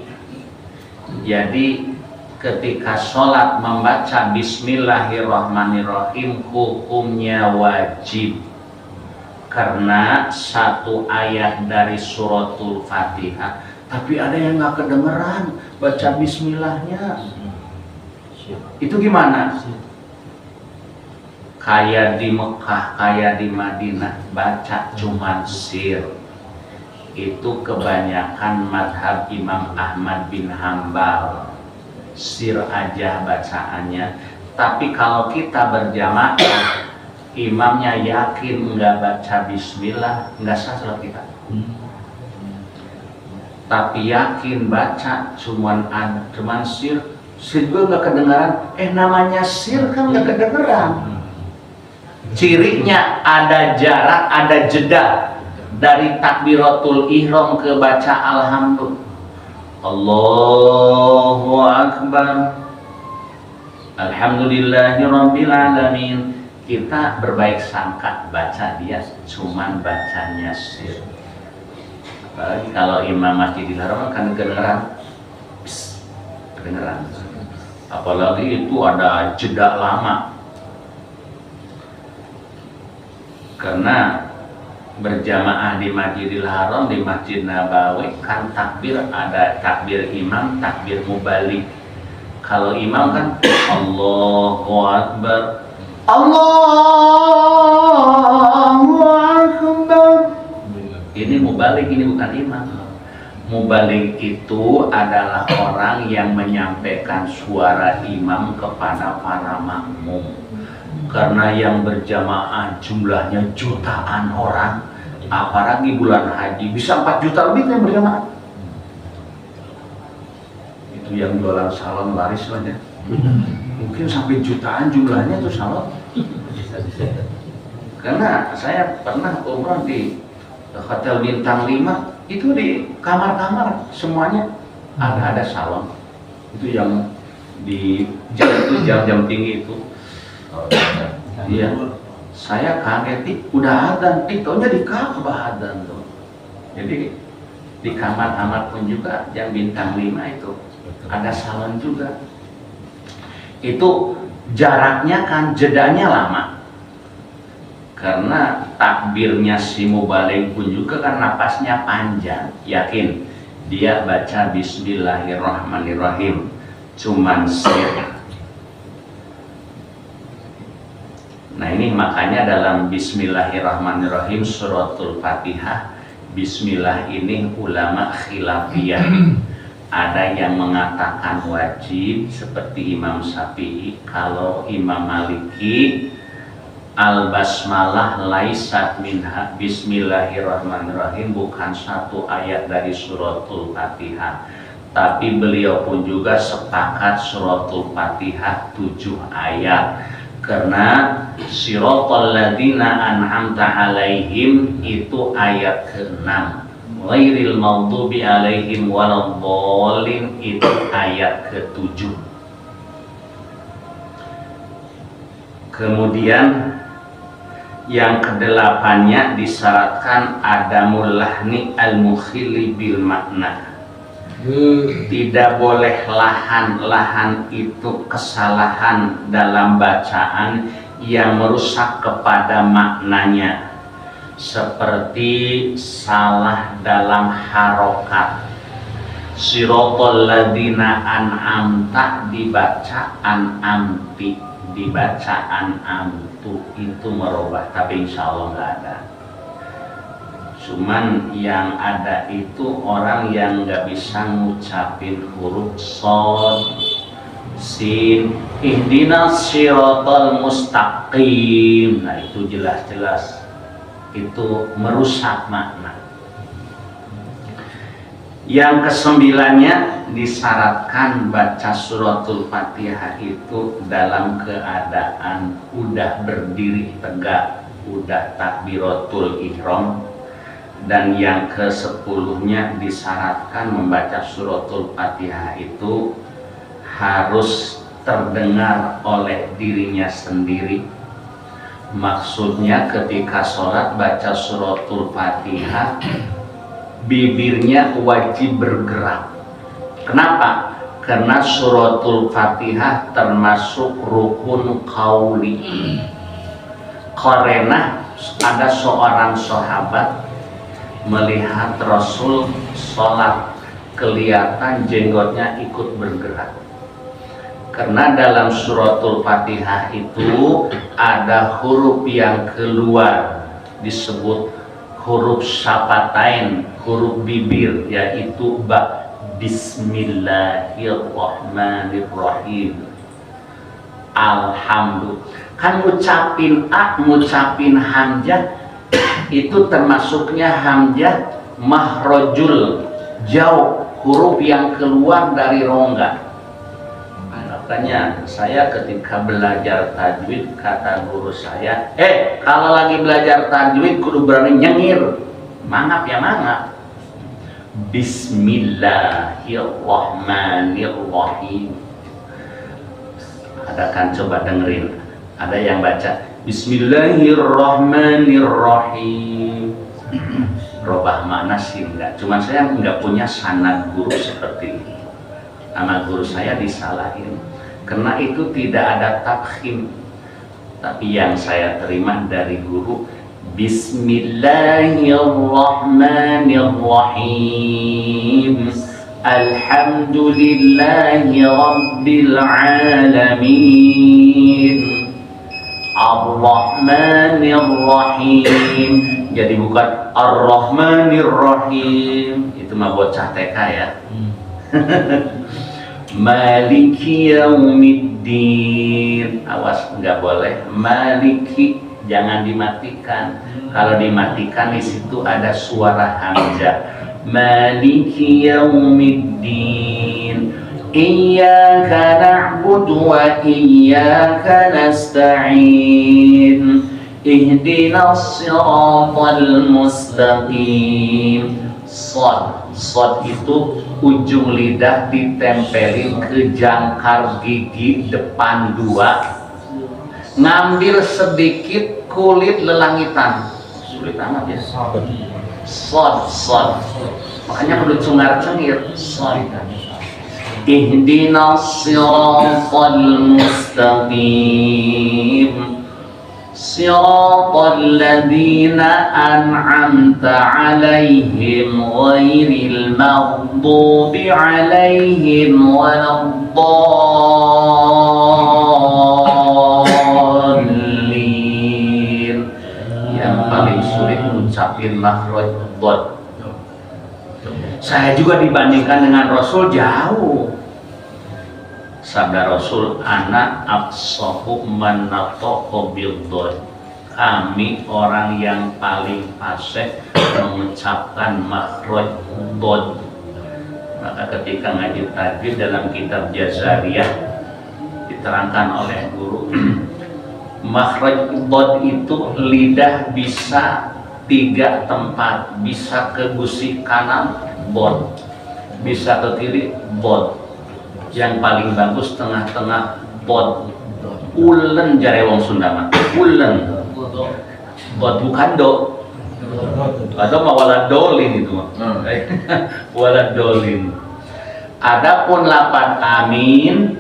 Jadi ketika sholat membaca Bismillahirrahmanirrahim hukumnya wajib, karena satu ayat dari suratul Fatihah. Tapi ada yang nggak kedengeran baca Bismillahnya, itu gimana? Kayak di Mekah, kayak di Madinah, baca cuman sir. Itu kebanyakan madhab Imam Ahmad bin Hambal, sir aja bacaannya. Tapi kalau kita berjamaah, imamnya yakin nggak baca Bismillah, nggak sah salat kita. Tapi yakin baca cuman sir juga nggak kedengaran. Namanya sir kan nggak kedengeran. Cirinya ada jarak, ada jeda dari takbiratul ihram ke baca alhamdulillah, Allahu akbar, alhamdulillahirabbil alamin. Kita berbaik sangka baca dia cuman bacanya sir. Apalagi kalau imam Masjidil Haram kan kedengeran, apalagi itu ada jeda lama. Karena berjamaah di Masjidil Haram, di Masjid Nabawi, kan takbir ada takbir imam, takbir mubalik. Kalau imam kan Allahu Akbar, Allahu Akbar. Ini mubalik, ini bukan imam. Mubalik itu adalah orang yang menyampaikan suara imam kepada para makmum. Karena yang berjamaah jumlahnya jutaan orang, apalagi bulan haji bisa 4 juta lebih yang berjamaah. Itu yang jualan salon laris lah ya. Mungkin sampai jutaan jumlahnya tuh salon. Karena saya pernah umrah di hotel bintang 5, itu di kamar-kamar semuanya ada salon. Itu yang di jam-jam tinggi itu. Iya, saya kaget, udah adzan, taunya di Ka'bah adzan tuh. Jadi di kamar-kamar pun juga yang bintang 5 itu ada salon juga. Itu jaraknya kan jedanya lama. Karena takbirnya si mubalik pun juga kan napasnya panjang. Yakin dia baca Bismillahirrahmanirrahim cuman sir. Nah ini makanya dalam Bismillahirrahmanirrahim suratul Fatihah, Bismillah ini ulama khilafiyah. Ada yang mengatakan wajib seperti Imam Syafi'i. Kalau Imam Maliki al-basmalah laisat minha, Bismillahirrahmanirrahim bukan satu ayat dari suratul Fatihah. Tapi beliau pun juga sepakat suratul Fatihah 7 ayat. Karena siratal ladzina an'amta alaihim itu ayat ke-6, ghairil maghdubi alaihim waladhdallin itu ayat ke-7. Kemudian yang ke-8-nya disyaratkan adamul lahni al-mukhili bil makna. Tidak boleh lahan itu kesalahan dalam bacaan yang merusak kepada maknanya, seperti salah dalam harokat. Siratal ladzina an'amta dibaca an'amti, dibaca an'amtu, itu merubah, tapi insya Allah nggak ada. Cuman yang ada itu orang yang nggak bisa ngucapin huruf shad, sin, ihdinas siratal mustaqim. Nah itu jelas-jelas itu merusak makna. Yang ke-9-nya disyaratkan baca suratul Fatihah itu dalam keadaan udah berdiri tegak, udah takbiratul ihram. Dan yang ke-10-nya disyaratkan membaca suratul Fatihah itu harus terdengar oleh dirinya sendiri. Maksudnya ketika sholat baca suratul Fatihah, bibirnya wajib bergerak. Kenapa? Karena suratul Fatihah termasuk rukun qauli. Karena ada seorang sahabat melihat Rasul sholat, kelihatan jenggotnya ikut bergerak. Karena dalam suratul Fatihah itu ada huruf yang keluar, disebut huruf syafatain, huruf bibir, yaitu ba. Bismillahirrahmanirrahim. Alhamdulillah. Kan ngucapin a, ngucapin hamzah itu termasuknya hamzah mahrojul, jauh, huruf yang keluar dari rongga. Makanya saya ketika belajar tajwid, kata guru saya, kalau lagi belajar tajwid kudu berani nyengir. Mangap ya mangap. Bismillahirrahmanirrahim. Ada kan, coba dengerin. Ada yang baca Bismillahirrahmanirrahim. Robah makna sih enggak. Cuman saya enggak punya sanad guru seperti ini. Sama guru saya disalahin. Karena itu tidak ada tafkhim. Tapi yang saya terima dari guru, Bismillahirrahmanirrahim. Alhamdulillahi Rabbil Alamin. Ar-Rahmanir-Rahim. Jadi bukan Ar-Rahmanir-Rahim. Itu mah bocah TK ya. Maliki Yaumiddin. Awas, nggak boleh Maliki, jangan dimatikan. Kalau dimatikan di situ ada suara hamzah. Maliki Yaumiddin. Iyyaka na'budu wa iyyaka nasta'in. Ihdinas siratal mustaqim. Shad itu ujung lidah ditempelin ke jangkar gigi depan 2, ngambil sedikit kulit lelangitan. Sulit amat ya. Shad. Makanya kudu cungar-cengir. Shad. Ihdinas siratal mustaqim. Siratal ladzina an'amta 'alaihim ghairil maghdubi 'alaihim waladdallin. Yang paling sulit ngucapin makhraj dhad. Saya juga dibandingkan dengan Rasul jauh. Sabda Rasul, ana afsahu man nataqa bil dhad. Kami orang yang paling fasih mengucapkan makhraj dhad. Maka ketika ngaji tajwid dalam kitab Jazariyah diterangkan oleh guru, makhraj dhad itu lidah bisa 3 tempat, bisa ke gusi kanan dhad, bisa ke kiri dhad. Yang paling bagus tengah-tengah dhad. Ulen jare wong Sunda mah. Ulen. Dhad bukan do. Ada mah waladolin itu mah. Waladolin. Adapun lafaz amin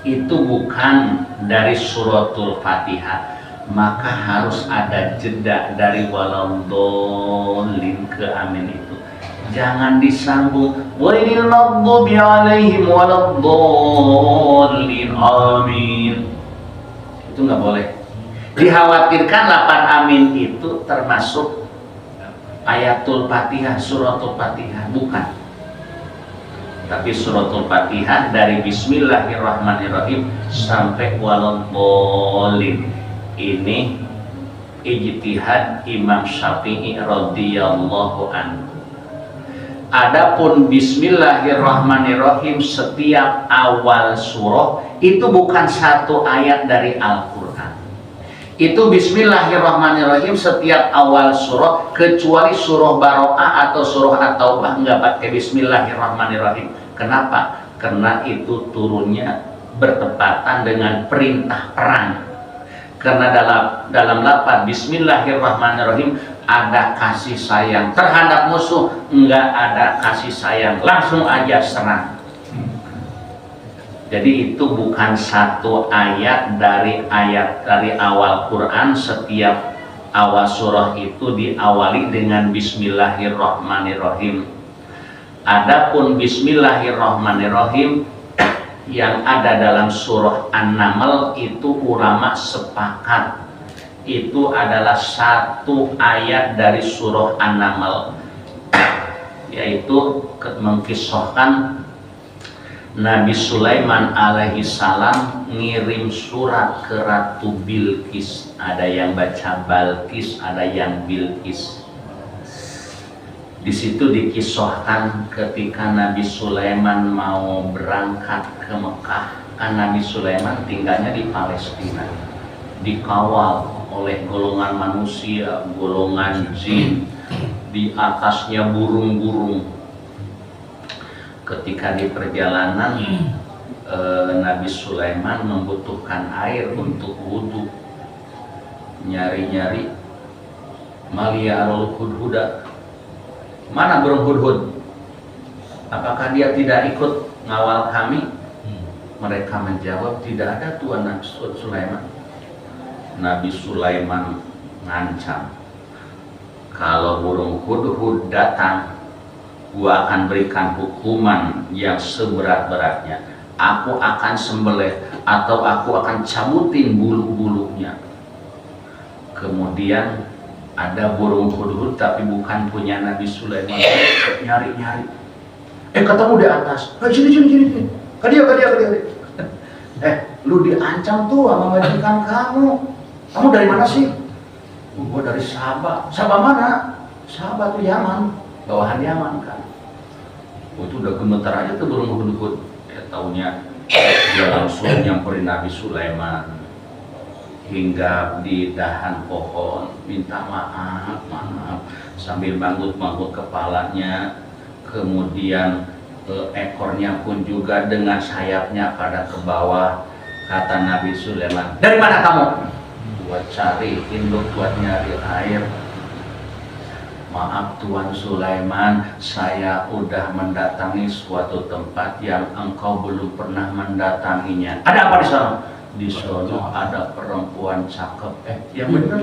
itu bukan dari suratul Fatihah, maka harus ada jeda dari waladolin ke amin itu. Jangan disambung ghairil maghdubi 'alaihim waladdallin amin. Itu nggak boleh. Dikhawatirkan lafaz amin itu termasuk ayatul Fatihah, suratul Fatihah, bukan. Tapi suratul Fatihah dari bismillahirrahmanirrahim sampai waladdallin. Ini ijtihad Imam Syafi'i radhiyallahu anhu. Adapun bismillahirrahmanirrahim setiap awal surah itu bukan satu ayat dari Al-Quran. Itu bismillahirrahmanirrahim setiap awal surah, kecuali surah Baro'ah atau surah At-Taubah nggak pakai bismillahirrahmanirrahim. Kenapa? Karena itu turunnya bertepatan dengan perintah perang. Karena dalam lafaz bismillahirrahmanirrahim ada kasih sayang terhadap musuh, enggak ada kasih sayang langsung aja serang. Jadi itu bukan satu ayat dari awal Quran. Setiap awal surah itu diawali dengan bismillahirrahmanirrahim. Adapun bismillahirrahmanirrahim yang ada dalam surah An-Naml itu ulama sepakat itu adalah satu ayat dari surah An-Naml, yaitu mengkisahkan Nabi Sulaiman alaihi salam ngirim surat ke Ratu Bilqis. Ada yang baca Balqis, ada yang Bilqis. Di situ dikisahkan ketika Nabi Sulaiman mau berangkat ke Mekah, kan Nabi Sulaiman tinggalnya di Palestina, dikawal oleh golongan manusia, golongan jin, di atasnya burung-burung. Ketika di perjalanan Nabi Sulaiman membutuhkan air untuk wudhu, nyari-nyari Malia Arul Hudhuda, mana burung hudhud? Apakah dia tidak ikut ngawal kami? Mereka menjawab, tidak ada Tuan Nabi Sulaiman. Nabi Sulaiman ngancam, kalau burung hudhud datang, gua akan berikan hukuman yang seberat-beratnya. Aku akan sembelih atau aku akan cabutin bulu-bulunya. Kemudian ada burung hudhud tapi bukan punya Nabi Sulaiman. Nyari-nyari, ketemu di atas. Sini. Ke dia. Lu diancam tuh sama majikan kamu. Kamu dari mana sih? Gua dari Sabah. Sabah mana? Sabah tuh Yaman, bawahan Yaman kan. Itu udah gemetar aja tuh burung hudhud. Taunya dia langsung nyamperin Nabi Sulaiman, hingga di dahan pohon minta maaf sambil manggut-manggut kepalanya. Kemudian ekornya pun juga dengan sayapnya pada ke bawah. Kata Nabi Sulaiman, dari mana kamu? Buat cari induk buat nyari air. Maaf Tuan Sulaiman, saya udah mendatangi suatu tempat yang engkau belum pernah mendatanginya. Ada apa di sana? Di sana ada perempuan cakep. Yang benar.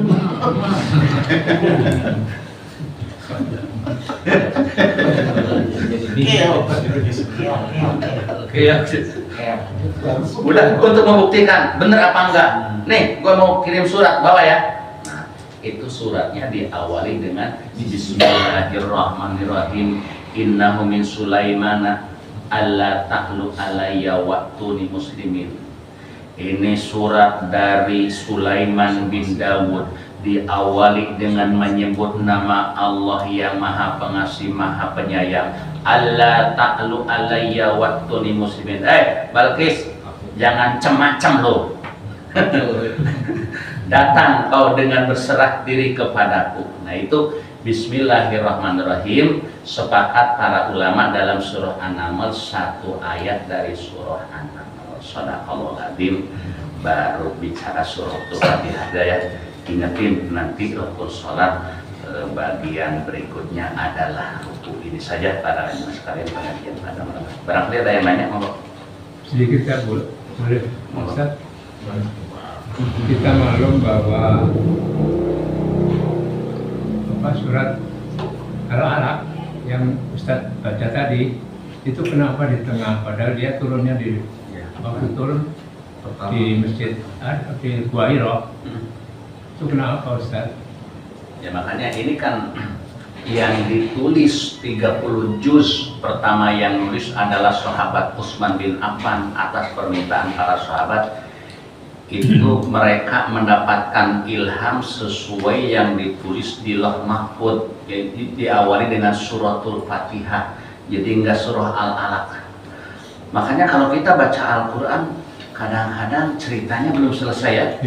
Udah, untuk membuktikan bener apa enggak, nih gua mau kirim surat, bawa ya. Itu suratnya diawali dengan Bismillahirrahmanirrahim. Innahu min Sulaimana alla ta'lu alayya wa'tuni muslimin. Ini surat dari Sulaiman bin Dawud, diawali dengan menyebut nama Allah yang Maha Pengasih, Maha Penyayang. Alla ta'lu alayya wa'tuni muslimin. Balkis, jangan macam-macam lo. Datang kau dengan berserah diri kepadaku. Nah itu Bismillahirrahmanirrahim. Sepakat para ulama dalam surah An-Naml, satu ayat dari surah An-Naml. Shadaqallahul adzim. Baru bicara surah Al-Fatihah ya. Ingetin nanti rukun sholat bagian berikutnya adalah rukun. Ini saja para ulama sekalian pengajian pada malam. Barangkali ada yang nanya, mau sedikit ya boleh Ustaz. Kita maklum bahwa surat Al-Alaq yang Ustaz baca tadi itu kenapa di tengah, padahal dia turunnya di waktu turun di masjid di Gua Hira. Itu kenapa Ustaz? Ya makanya ini kan yang ditulis 30 juz pertama yang nulis adalah sahabat Utsman bin Affan atas permintaan para sahabat. Itu mereka mendapatkan ilham sesuai yang ditulis di Lauh Mahfuz. Jadi diawali dengan suratul Fatihah, jadi enggak surah Al-Alaq. Makanya kalau kita baca Al-Quran, kadang-kadang ceritanya belum selesai ya.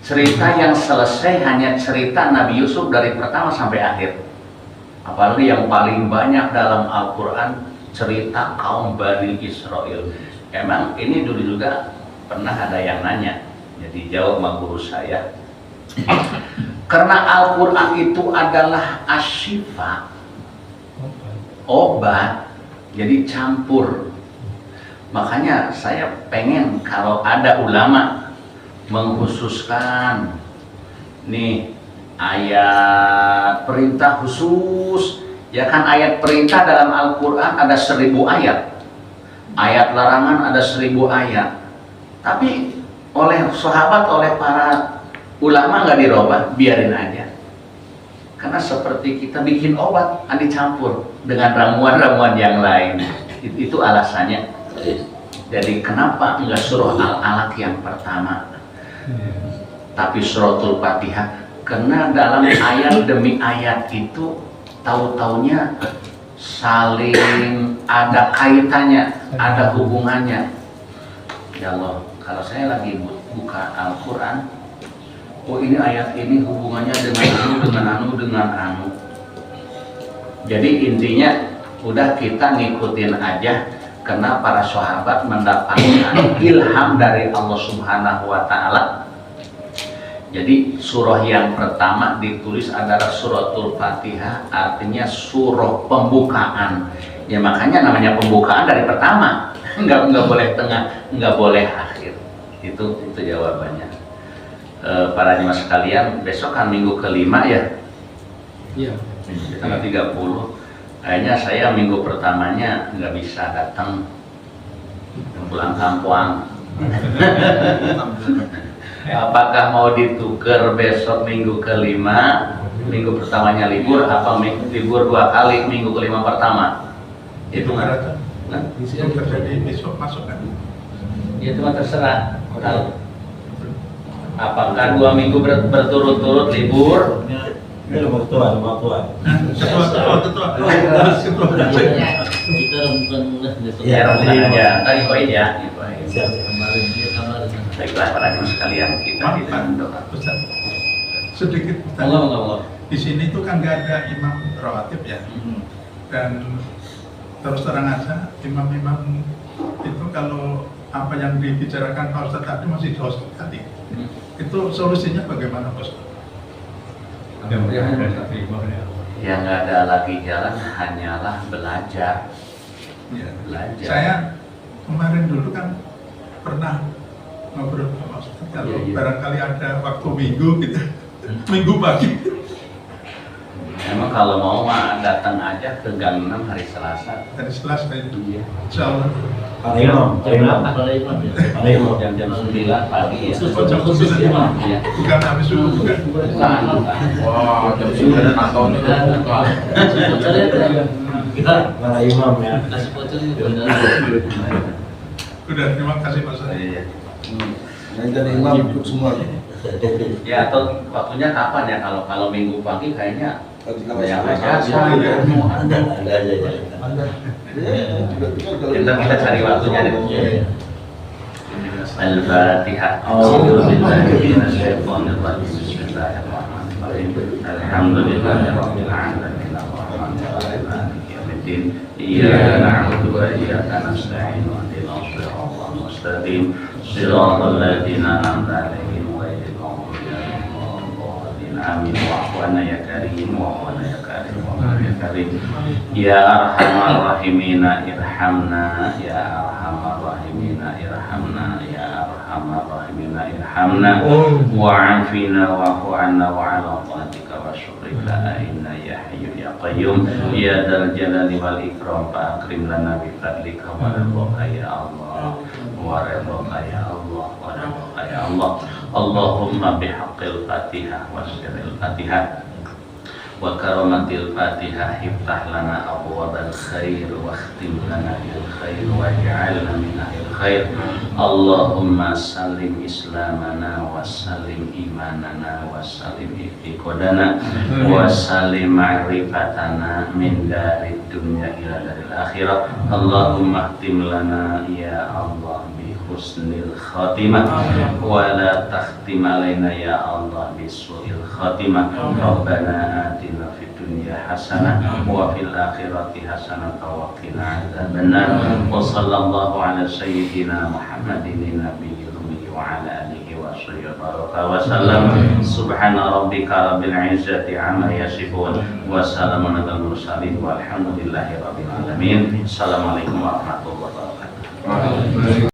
Cerita yang selesai hanya cerita Nabi Yusuf dari pertama sampai akhir. Apalagi yang paling banyak dalam Al-Quran cerita kaum Bani Israel. Emang ini dulu juga pernah ada yang nanya, jadi jawab sama guru saya. Karena Al-Quran itu adalah asyifa, obat, jadi campur. Makanya saya pengen kalau ada ulama mengkhususkan nih ayat perintah khusus, ya kan ayat perintah dalam Al-Quran ada 1000 ayat, ayat larangan ada 1000 ayat. Tapi oleh sahabat, oleh para ulama nggak dirubah, biarin aja. Karena seperti kita bikin obat, dicampur dengan ramuan-ramuan yang lain. Itu alasannya. Jadi kenapa nggak surah Al-Alaq yang pertama, tapi suratul Fatihah? Karena dalam ayat demi ayat itu tahu-taunya saling ada kaitannya, ada hubungannya. Ya Allah, kalau saya lagi buka Al-Quran, oh ini ayat ini hubungannya dengan anu. Jadi intinya udah kita ngikutin aja, karena para sahabat mendapatkan ilham dari Allah Subhanahu wa Ta'ala. Jadi surah yang pertama ditulis adalah suratul Fatihah, artinya surah pembukaan. Ya makanya namanya pembukaan dari pertama. Nggak boleh tengah, nggak boleh akhir. Itu jawabannya. para jemaah sekalian, besok kan minggu kelima ya, Iya. tanggal 30. Kayaknya saya minggu pertamanya nggak bisa datang, pulang kampung. Apakah mau ditukar besok minggu kelima, minggu pertamanya libur, apa libur 2 kali minggu kelima pertama? Itu nggak? Yang terjadi besok masuk kan? Itu mah terserah. Apakah 2 minggu berturut-turut libur? Ini nomor tua. Ketua. Kita bukan besok. Ya, bukan aja. Tadi poin ya. Siap, kemarin. Baiklah para jemaah sekalian, kita Maaf, tidak mendoa. Ustaz. Sedikit Enggak. di sini tuh kan nggak ada imam rawatib ya, dan terus terang aja imam-imam itu kalau apa yang dibicarakan Pak Ustadz tadi masih jauh sekali. Itu solusinya bagaimana Pak Ustadz? Mudah-mudahan bisa terima oleh Allah. Yang nggak ada lagi jalan hanyalah belajar. Ya. Belajar. Saya kemarin dulu kan pernah ngobrol sama Pak Ustadz, kalau Iya. barangkali ada waktu minggu gitu, minggu pagi. Emang kalau mau mah datang aja ke Gang 6 hari Selasa. Dari Selasa itu, Iya. insya Allah. Para imam. Jam 9 pagi ya. Khusus Iya. bukan habis subuh bukan. Bukan. Wah, jam 9 nonton itu buka. Kita para imam ya. Udah, terima kasih Pak Ustadz. Iya. Yang jadi imam ikut semua. Ya, atau waktunya kapan ya? Kalau minggu pagi kayaknya yang aja. Ada aja ya. Kita cari waktunya deh. Iya. Al-Fatihah. Bismillahirrahmanirrahim. Bismillahirrahmanirrahim. Alhamdulillahirabbil alamin. Arrahmanirrahim. Maliki yaumiddin. Iyyaka na'budu wa iyyaka nasta'in. Ihdinas siratal mustaqim. Siratal ladzina an'amta 'alaihim ghairil maghdubi 'alaihim waladdallin. Amin. Wa'fu 'anna ya karim, wa'fu 'anna ya karim, wa'fu 'anna ya karim. Ya arhamar rahimina irhamna, ya arhamar rahimina irhamna, ya arhamar rahimina irhamna, wa'afina wa'fu 'anna wa 'ala ta'atika wa syukrika inna ya hayyu ya qayyum ya dzal jalali wal ikram fa akrim lana bi fadlika wa ridwaka ya Allah wa ridwaka ya Allah wa ridwaka ya Allah. Allahumma bihaqqil Fatihah wa sirril Fatihah wa karamatil Fatihah iftah lana abwabal khair wa khtim lana bil khair waj'alna min ahlil khair. Allahumma salim islamana wa salim imanana wa salim i'tiqadana wa salim ma'rifatana min darid dunya ila daril akhirah. Allahumma khtim lana ya Allah bi husnil khatimah wa la takhtim alaina ya Allah bi su'il khatimah. Rabbana atina fid dunya hasanah wa fil akhirati hasanah wa qina adzabannar. Wa sallallahu ala sayyidina Muhammadin nabiyil ummi wa ala alihi wa sahbihi wa sallam. Subhana rabbika rabbil izzati amma yasifun wa salamun alal mursalin walhamdulillahi rabbil alamin. Assalamualaikum warahmatullahi wabarakatuh.